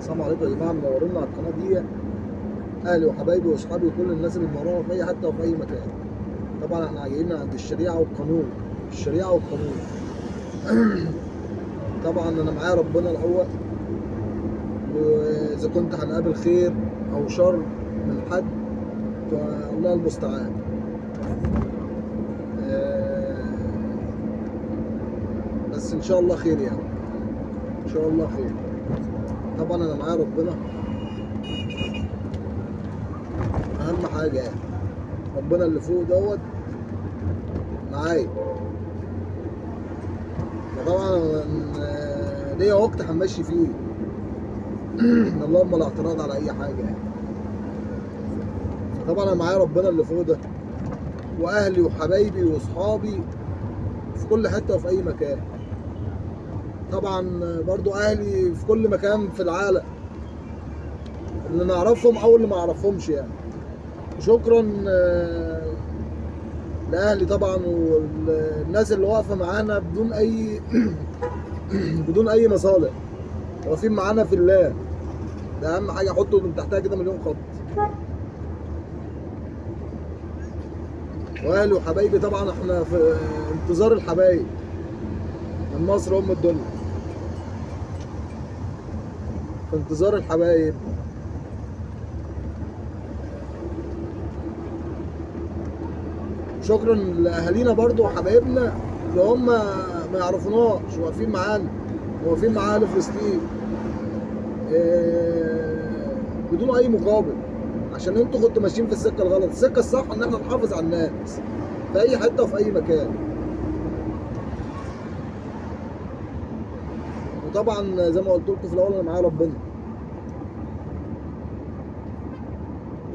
السلام عليكم يا جماعه، منورين على القناه دي. اهلي وحبايبي واصحابي وكل الناس اللي منورانا في اي حته وفي اي مكان. طبعا احنا جايين عند الشريعه والقانون. الشريعه والقانون. طبعا انا معايا ربنا الاول، واذا كنت هنقابل خير او شر من حد فالله المستعان. بس ان شاء الله خير يعني، ان شاء الله خير. طبعا انا معايا ربنا اهم حاجه يعني، ربنا اللي فوق دوت معايا. فطبعا ليا وقت همشي فيه. اللهم لا اعتراض على اي حاجه يعني. طبعا انا معايا ربنا اللي فوق ده، واهلي وحبايبي واصحابي في كل حته وفي اي مكان. طبعا برضو اهلي في كل مكان في العالم، اللي نعرفهم او اللي ما اعرفهمش يعني. شكرا لاهلي طبعا، والناس اللي واقفه معانا بدون اي بدون اي مصالح، واقفين معانا في الله. ده اهم حاجه، احطه من تحتها كده مليون خط. واهلي وحبايبي طبعا احنا في انتظار الحبايب من مصر ام الدنيا، في انتظار الحبايب. شكرا لاهالينا برضو وحبايبنا اللي هم ما يعرفوناش، واقفين معانا، واقفين مع اهل فلسطين بدون اي مقابل، عشان انتوا كنتوا ماشيين في السكه الغلط. السكه الصح ان احنا نحافظ على الناس في اي حته وفي اي مكان. وطبعا زي ما قلت لكم في الاول، انا معايا ربنا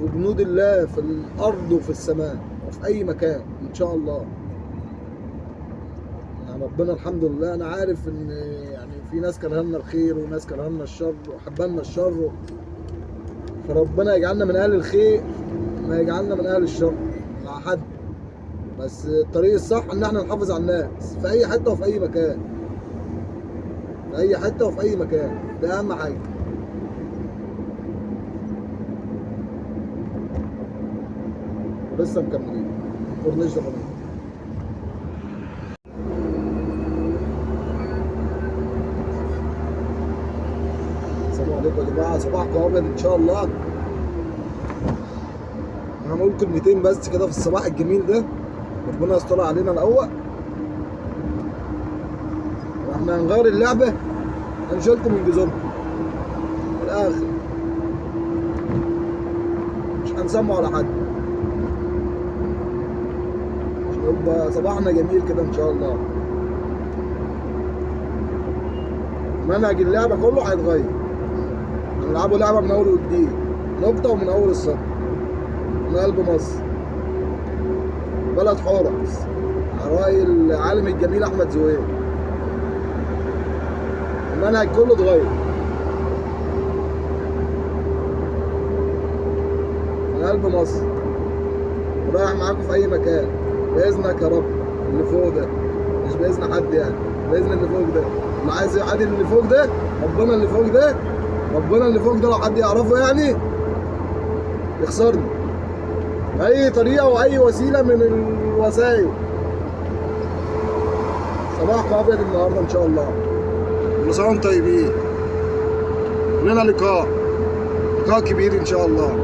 وجنود الله في الارض وفي السماء وفي اي مكان ان شاء الله. يعني ربنا الحمد لله، انا عارف ان يعني في ناس كرهنا لنا الخير وناس كرهنا لنا الشر وحبنا الشر، فربنا يجعلنا من اهل الخير، ما يجعلنا من اهل الشر مع حد. بس الطريق الصح ان احنا نحافظ على الناس في اي حته وفي اي مكان، في اي حته وفي اي مكان. ده اهم حاجه. لسه مكملين كورنيش ده. السلام عليكم يا جماعه، صباحكم ابيض ان شاء الله. هنقول كلمتين بس كده في الصباح الجميل ده، ربنا يستر علينا الاول. واحنا هنغير اللعبه، هنشيلكم من جذوركم في الاخر، مش هنسمع على حد، عشان يبقى صباحنا جميل كده ان شاء الله. منهج اللعبه كله هيتغير، هنلعبوا لعبه من اول وجديد، نقطه ومن اول السطر، من قلب مصر، بلد حورس، على رأي العالم الجميل احمد زويل. المنهج كله اتغير، من قلب مصر، ورايح معاكم في اي مكان باذنك يا رب. اللي فوق ده، مش باذن حد يعني، باذن اللي فوق ده. اللي عايز يعادل اللي فوق ده، ربنا اللي فوق ده، ربنا اللي فوق ده لو حد يعرفه يعني يخسرني بأي طريقة وأي وسيلة من الوسائل. صباحكم أبيض النهاردة إن شاء الله. كل سنة وأنتم طيبين. لنا لقاء كبير إن شاء الله.